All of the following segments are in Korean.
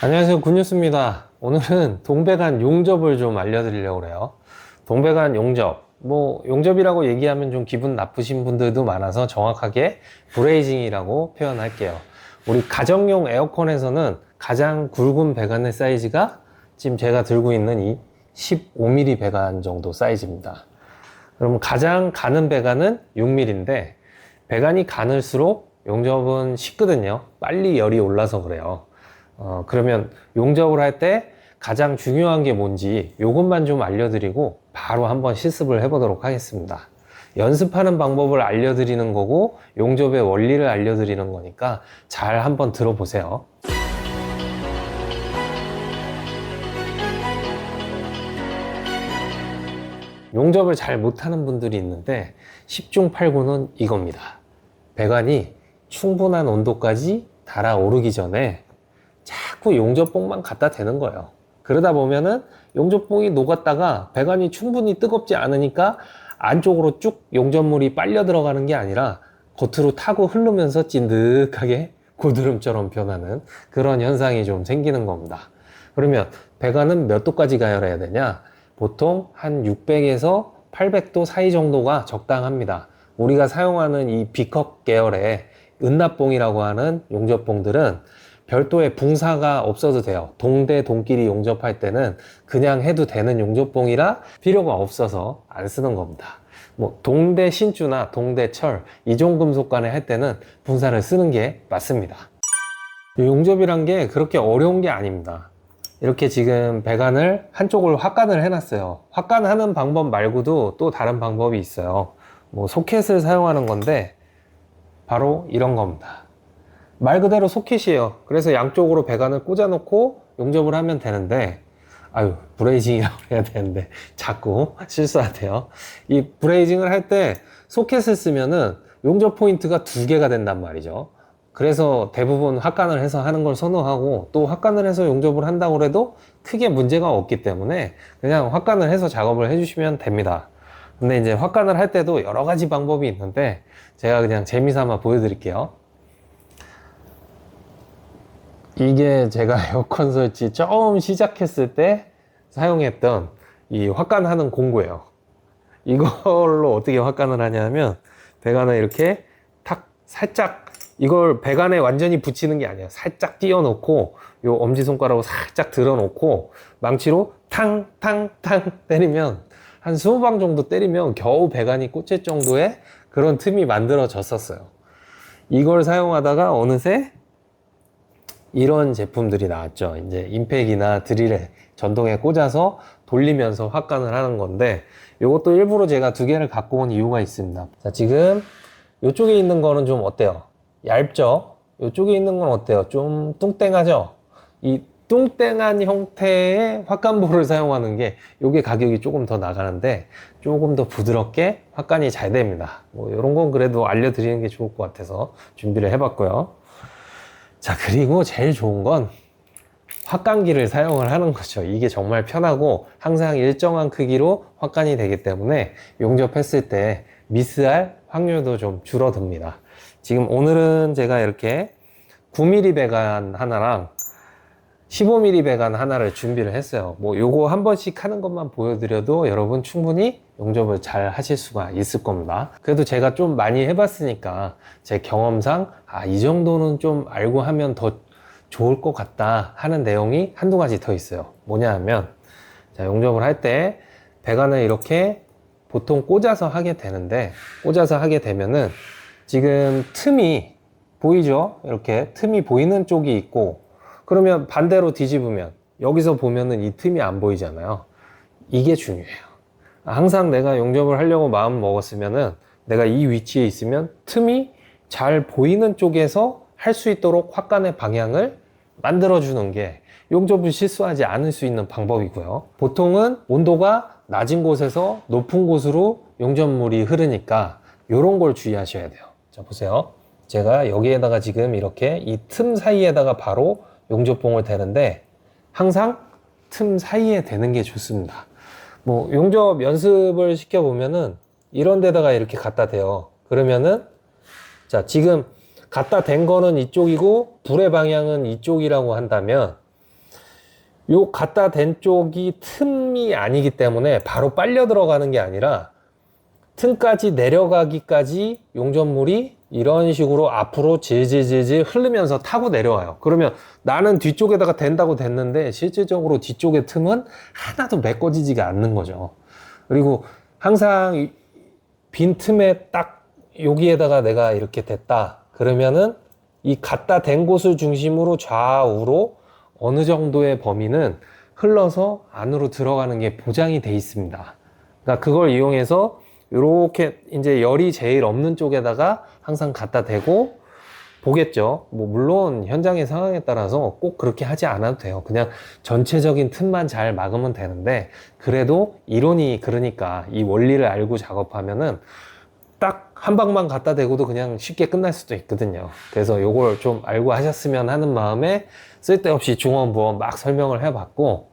안녕하세요, 군뉴스입니다. 오늘은 동배관 용접을 좀 알려드리려고 그래요. 동배관 용접, 용접이라고 얘기하면 좀 기분 나쁘신 분들도 많아서 정확하게 브레이징이라고 표현할게요. 우리 가정용 에어컨에서는 가장 굵은 배관의 사이즈가 지금 제가 들고 있는 이 15mm 배관 정도 사이즈입니다. 그럼 가장 가는 배관은 6mm인데 배관이 가늘수록 용접은 쉽거든요. 빨리 열이 올라서 그래요. 그러면 용접을 할 때 가장 중요한 게 뭔지 이것만 좀 알려드리고 바로 한번 실습을 해보도록 하겠습니다. 연습하는 방법을 알려드리는 거고 용접의 원리를 알려드리는 거니까 잘 한번 들어보세요. 용접을 잘 못하는 분들이 있는데 10중 8구는 이겁니다. 배관이 충분한 온도까지 달아오르기 전에 자꾸 용접봉만 갖다 대는 거예요. 그러다 보면은 용접봉이 녹았다가 배관이 충분히 뜨겁지 않으니까 안쪽으로 쭉 용접물이 빨려 들어가는 게 아니라 겉으로 타고 흐르면서 찐득하게 고드름처럼 변하는 그런 현상이 좀 생기는 겁니다. 그러면 배관은 몇 도까지 가열해야 되냐? 보통 한 600에서 800도 사이 정도가 적당합니다. 우리가 사용하는 이 B컵 계열의 은납봉이라고 하는 용접봉들은 별도의 붕사가 없어도 돼요. 동대 동끼리 용접할 때는 그냥 해도 되는 용접봉이라 필요가 없어서 안 쓰는 겁니다. 동대 신주나 동대 철, 이종금속 간에 할 때는 붕사를 쓰는 게 맞습니다. 용접이란 게 그렇게 어려운 게 아닙니다. 이렇게 지금 배관을 한쪽을 확관을 해놨어요. 확관하는 방법 말고도 또 다른 방법이 있어요. 소켓을 사용하는 건데 바로 이런 겁니다. 말 그대로 소켓이에요. 그래서 양쪽으로 배관을 꽂아 놓고 용접을 하면 되는데 브레이징이라고 해야 되는데 자꾸 실수하대요. 이 브레이징을 할 때 소켓을 쓰면은 용접 포인트가 두 개가 된단 말이죠. 그래서 대부분 확관을 해서 하는 걸 선호하고 또 확관을 해서 용접을 한다고 해도 크게 문제가 없기 때문에 그냥 확관을 해서 작업을 해주시면 됩니다. 근데 이제 확관을 할 때도 여러 가지 방법이 있는데 제가 그냥 재미삼아 보여드릴게요. 이게 제가 에어컨 설치 처음 시작했을 때 사용했던 이 확관하는 공구예요. 이걸로 어떻게 확관을 하냐면 배관을 이렇게 탁 살짝, 이걸 배관에 완전히 붙이는 게 아니에요. 살짝 띄워 놓고 요 엄지손가락으로 살짝 들어 놓고 망치로 탕탕탕 때리면 한 20방 정도 때리면 겨우 배관이 꽂힐 정도의 그런 틈이 만들어졌었어요. 이걸 사용하다가 어느새 이런 제품들이 나왔죠. 이제 임팩이나 드릴에 전동에 꽂아서 돌리면서 확관을 하는 건데 이것도 일부러 제가 두 개를 갖고 온 이유가 있습니다. 자, 지금 이쪽에 있는 거는 좀 어때요? 얇죠? 이쪽에 있는 건 어때요? 좀 뚱땡하죠? 이 뚱땡한 형태의 확관볼을 사용하는 게 이게 가격이 조금 더 나가는데 조금 더 부드럽게 확관이 잘 됩니다. 이런 건 그래도 알려드리는 게 좋을 것 같아서 준비를 해봤고요. 자, 그리고 제일 좋은 건 확관기를 사용을 하는 거죠. 이게 정말 편하고 항상 일정한 크기로 확관이 되기 때문에 용접했을 때 미스할 확률도 좀 줄어듭니다. 지금 오늘은 제가 이렇게 9mm 배관 하나랑 15mm 배관 하나를 준비를 했어요. 요거 한 번씩 하는 것만 보여드려도 여러분 충분히 용접을 잘 하실 수가 있을 겁니다. 그래도 제가 좀 많이 해봤으니까 제 경험상 이 정도는 좀 알고 하면 더 좋을 것 같다 하는 내용이 한두 가지 더 있어요. 뭐냐 하면 자, 용접을 할 때 배관을 이렇게 보통 꽂아서 하게 되는데 꽂아서 하게 되면은 지금 틈이 보이죠? 이렇게 틈이 보이는 쪽이 있고 그러면 반대로 뒤집으면 여기서 보면은 이 틈이 안 보이잖아요. 이게 중요해요. 항상 내가 용접을 하려고 마음 먹었으면은 내가 이 위치에 있으면 틈이 잘 보이는 쪽에서 할 수 있도록 확관의 방향을 만들어주는 게 용접을 실수하지 않을 수 있는 방법이고요. 보통은 온도가 낮은 곳에서 높은 곳으로 용접물이 흐르니까 이런 걸 주의하셔야 돼요. 자, 보세요. 제가 여기에다가 지금 이렇게 이 틈 사이에다가 바로 용접봉을 대는데 항상 틈 사이에 대는 게 좋습니다. 용접 연습을 시켜보면은 이런 데다가 이렇게 갖다 대요. 그러면은 지금 갖다 댄 거는 이쪽이고 불의 방향은 이쪽이라고 한다면 요 갖다 댄 쪽이 틈이 아니기 때문에 바로 빨려 들어가는 게 아니라 틈까지 내려가기까지 용접물이 이런 식으로 앞으로 질질질질 흐르면서 타고 내려와요. 그러면 나는 뒤쪽에다가 댄다고 댔는데 실질적으로 뒤쪽의 틈은 하나도 메꿔지지가 않는 거죠. 그리고 항상 빈 틈에 딱 여기에다가 내가 이렇게 댔다 그러면은 이 갖다 댄 곳을 중심으로 좌우로 어느 정도의 범위는 흘러서 안으로 들어가는 게 보장이 돼 있습니다. 그러니까 그걸 이용해서 이렇게 이제 열이 제일 없는 쪽에다가 항상 갖다 대고 보겠죠. 뭐 물론 현장의 상황에 따라서 꼭 그렇게 하지 않아도 돼요. 그냥 전체적인 틈만 잘 막으면 되는데 그래도 이론이 그러니까 이 원리를 알고 작업하면은 딱 한 방만 갖다 대고도 그냥 쉽게 끝날 수도 있거든요. 그래서 요걸 좀 알고 하셨으면 하는 마음에 쓸데없이 중원부원 막 설명을 해봤고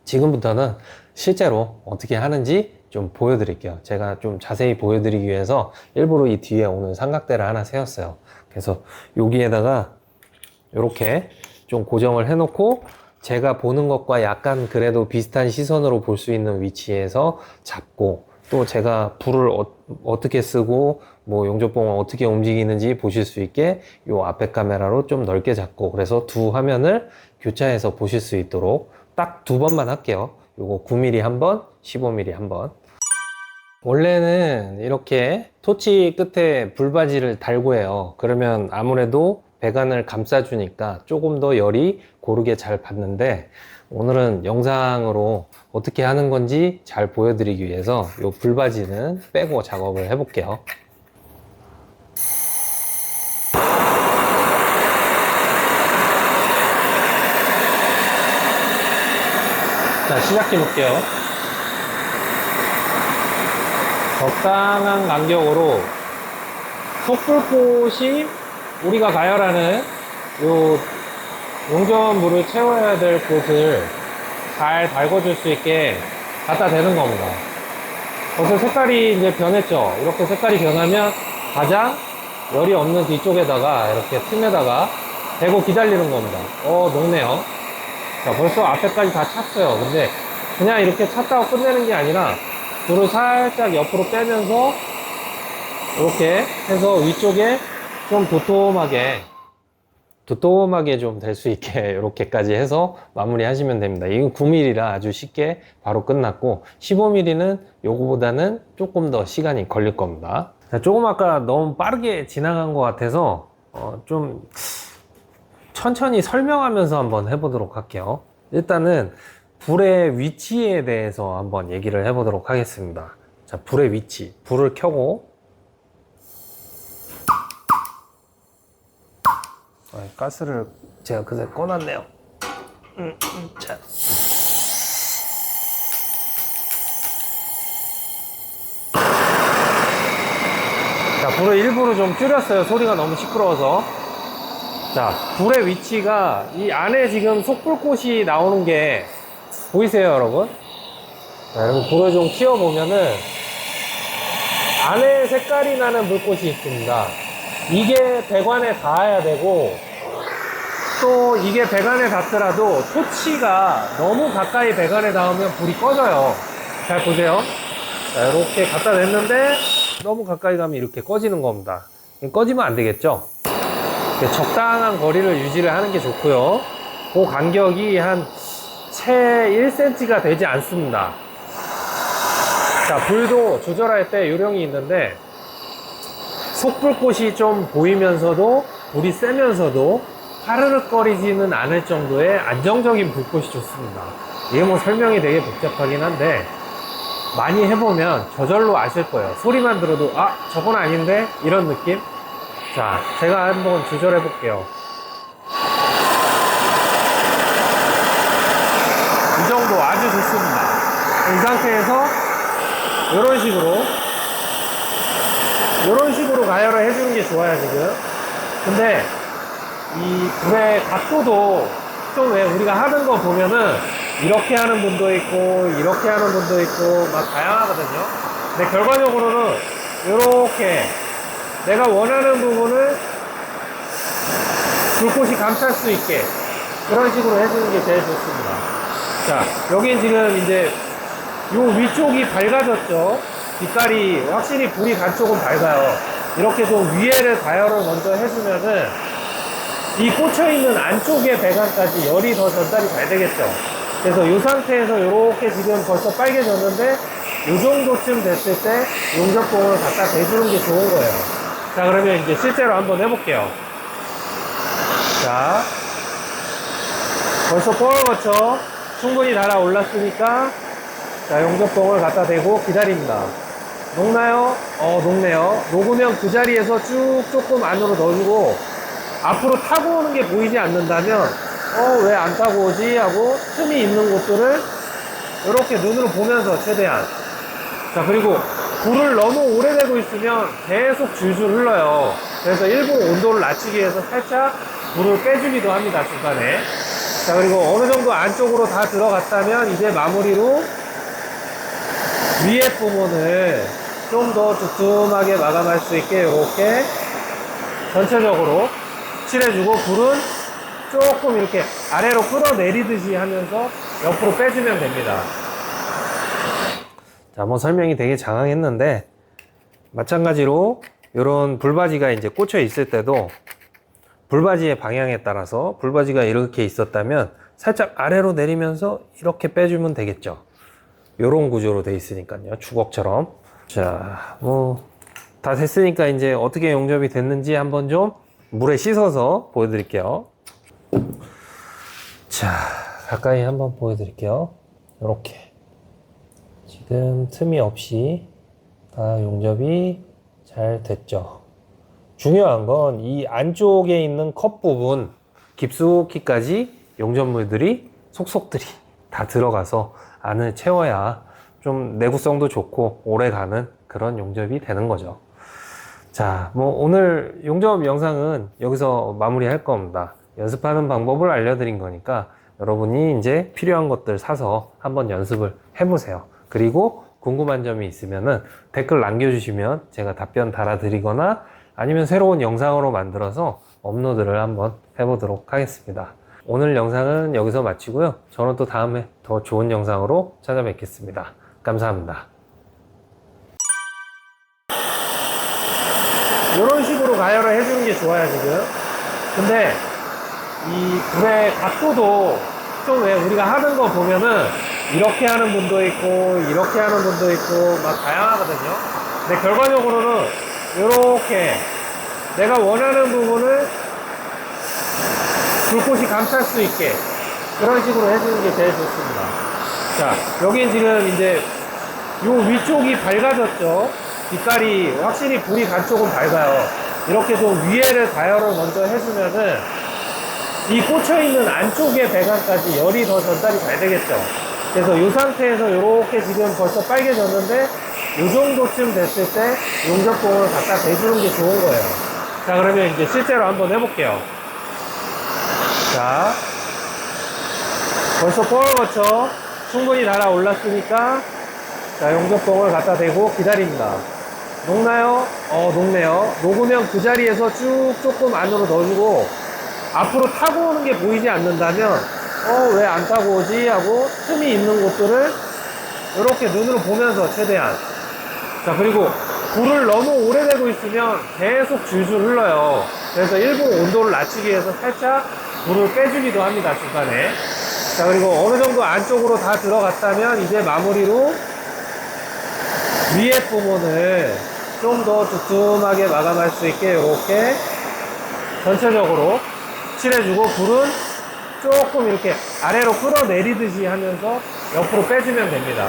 지금부터는 실제로 어떻게 하는지 좀 보여드릴게요. 제가 좀 자세히 보여드리기 위해서 일부러 이 뒤에 오늘 삼각대를 하나 세웠어요. 그래서 여기에다가 이렇게 좀 고정을 해놓고 제가 보는 것과 약간 그래도 비슷한 시선으로 볼 수 있는 위치에서 잡고 또 제가 불을 어떻게 쓰고 뭐 용접봉을 어떻게 움직이는지 보실 수 있게 요 앞에 카메라로 좀 넓게 잡고 그래서 두 화면을 교차해서 보실 수 있도록 딱 두 번만 할게요. 요거 9mm 한 번, 15mm 한 번. 원래는 이렇게 토치 끝에 불바지를 달고 해요. 그러면 아무래도 배관을 감싸주니까 조금 더 열이 고르게 잘 받는데 오늘은 영상으로 어떻게 하는 건지 잘 보여드리기 위해서 이 불바지는 빼고 작업을 해볼게요. 자, 시작해 볼게요. 적당한 간격으로 속불꽃이 우리가 가열하는 요 용접물을 채워야 될 곳을 잘 달궈줄 수 있게 갖다 대는 겁니다. 벌써 색깔이 이제 변했죠. 이렇게 색깔이 변하면 가장 열이 없는 뒤쪽에다가 이렇게 틈에다가 대고 기다리는 겁니다. 녹네요. 자, 벌써 앞에까지 다 찼어요. 근데 그냥 이렇게 찼다고 끝내는 게 아니라 불을 살짝 옆으로 빼면서 이렇게 해서 위쪽에 좀 도톰하게 좀 될 수 있게 이렇게까지 해서 마무리 하시면 됩니다. 이건 9mm라 아주 쉽게 바로 끝났고 15mm는 요거보다는 조금 더 시간이 걸릴 겁니다. 자, 조금 아까 너무 빠르게 지나간 것 같아서 좀 천천히 설명하면서 한번 해보도록 할게요. 일단은 불의 위치에 대해서 한번 얘기를 해보도록 하겠습니다. 자, 불의 위치. 불을 켜고 가스를 제가 그새 꺼놨네요. 자. 자, 불을 일부러 좀 줄였어요. 소리가 너무 시끄러워서. 자, 불의 위치가 이 안에 지금 속불꽃이 나오는 게 보이세요, 여러분? 자, 여러분 불을 좀 키워보면은 안에 색깔이 나는 불꽃이 있습니다. 이게 배관에 닿아야 되고 또 이게 배관에 닿더라도 토치가 너무 가까이 배관에 닿으면 불이 꺼져요. 잘 보세요. 자, 이렇게 갖다 댔는데 너무 가까이 가면 이렇게 꺼지는 겁니다. 꺼지면 안 되겠죠? 적당한 거리를 유지를 하는 게 좋고요. 그 간격이 한 채 1cm가 되지 않습니다. 자, 불도 조절할 때 요령이 있는데 속불꽃이 좀 보이면서도 불이 세면서도 파르륵거리지는 않을 정도의 안정적인 불꽃이 좋습니다. 이게 뭐 설명이 되게 복잡하긴 한데 많이 해보면 저절로 아실 거예요. 소리만 들어도 저건 아닌데 이런 느낌. 자, 제가 한번 조절해 볼게요. 이 정도 아주 좋습니다. 이 상태에서 이런 식으로 가열을 해주는 게 좋아요, 지금. 근데 이 불의 각도도 좀 왜 우리가 하는 거 보면은 이렇게 하는 분도 있고 이렇게 하는 분도 있고 막 다양하거든요. 근데 결과적으로는 이렇게 내가 원하는 부분을 불꽃이 감쌀 수 있게 그런 식으로 해주는 게 제일 좋습니다. 자, 여긴 지금 이제 요 위쪽이 밝아졌죠. 빛깔이 확실히 불이 간 쪽은 밝아요. 이렇게 좀 위에를 가열을 먼저 해주면은 이 꽂혀있는 안쪽의 배관까지 열이 더 전달이 잘 되겠죠. 그래서 이 상태에서 이렇게 지금 벌써 빨개졌는데 이 정도쯤 됐을 때 용접봉을 갖다 대주는 게 좋은 거예요. 자, 그러면 이제 실제로 한번 해볼게요. 자, 벌써 뻘겋죠? 충분히 달아올랐으니까 자, 용접봉을 갖다 대고 기다립니다. 녹나요? 녹네요. 녹으면 그 자리에서 쭉 조금 안으로 넣어주고 앞으로 타고 오는 게 보이지 않는다면 왜 안 타고 오지? 하고 틈이 있는 곳들을 이렇게 눈으로 보면서 최대한 자, 그리고 불을 너무 오래 되고 있으면 계속 줄줄 흘러요. 그래서 일부 온도를 낮추기 위해서 살짝 불을 빼주기도 합니다, 중간에. 자, 그리고 어느 정도 안쪽으로 다 들어갔다면 이제 마무리로 위에 부분을 좀 더 두툼하게 마감할 수 있게 이렇게 전체적으로 칠해주고 불은 조금 이렇게 아래로 끌어내리듯이 하면서 옆으로 빼주면 됩니다. 자, 뭐 설명이 되게 장황했는데 마찬가지로 이런 불바지가 이제 꽂혀 있을 때도 불바지의 방향에 따라서 불바지가 이렇게 있었다면 살짝 아래로 내리면서 이렇게 빼주면 되겠죠. 요런 구조로 돼 있으니까요. 주걱처럼. 자, 뭐 다 됐으니까 이제 어떻게 용접이 됐는지 한번 좀 물에 씻어서 보여드릴게요. 자, 가까이 한번 보여드릴게요. 이렇게 지금 틈이 없이 다 용접이 잘 됐죠. 중요한 건 이 안쪽에 있는 컵 부분 깊숙이까지 용접물들이 속속들이 다 들어가서 안을 채워야 좀 내구성도 좋고 오래 가는 그런 용접이 되는 거죠. 자, 뭐 오늘 용접 영상은 여기서 마무리할 겁니다. 연습하는 방법을 알려드린 거니까 여러분이 이제 필요한 것들 사서 한번 연습을 해보세요. 그리고 궁금한 점이 있으면은 댓글 남겨주시면 제가 답변 달아드리거나 아니면 새로운 영상으로 만들어서 업로드를 한번 해보도록 하겠습니다. 오늘 영상은 여기서 마치고요. 저는 또 다음에 더 좋은 영상으로 찾아뵙겠습니다. 감사합니다. 이런 식으로 가열을 해주는 게 좋아요, 지금. 근데 이 불의 각도도 좀 왜 우리가 하는 거 보면은 이렇게 하는 분도 있고 이렇게 하는 분도 있고 막 다양하거든요. 근데 결과적으로는 이렇게 내가 원하는 부분을 불꽃이 감쌀 수 있게 그런 식으로 해주는 게 제일 좋습니다. 자, 여긴 지금 이제 요 위쪽이 밝아졌죠. 빛깔이 확실히 불이 간 쪽은 밝아요. 이렇게 좀 위에를 가열을 먼저 해주면은 이 꽂혀있는 안쪽의 배관까지 열이 더 전달이 잘 되겠죠. 그래서 이 상태에서 이렇게 지금 벌써 빨개졌는데 이 정도쯤 됐을 때 용접봉을 갖다 대주는 게 좋은 거예요. 자, 그러면 이제 실제로 한번 해볼게요. 자, 벌써 뻘겋죠? 충분히 달아올랐으니까 자, 용접봉을 갖다 대고 기다립니다. 녹나요? 녹네요. 녹으면 그 자리에서 쭉 조금 안으로 넣어주고 앞으로 타고 오는 게 보이지 않는다면 왜 안 타고 오지? 하고 틈이 있는 곳들을 이렇게 눈으로 보면서 최대한 자, 그리고 불을 너무 오래 되고 있으면 계속 줄줄 흘러요. 그래서 일부 온도를 낮추기 위해서 살짝 불을 빼주기도 합니다, 중간에. 자, 그리고 어느 정도 안쪽으로 다 들어갔다면 이제 마무리로 위에 부분을 좀 더 두툼하게 마감할 수 있게 이렇게 전체적으로 칠해주고 불은 조금 이렇게 아래로 끌어내리듯이 하면서 옆으로 빼주면 됩니다.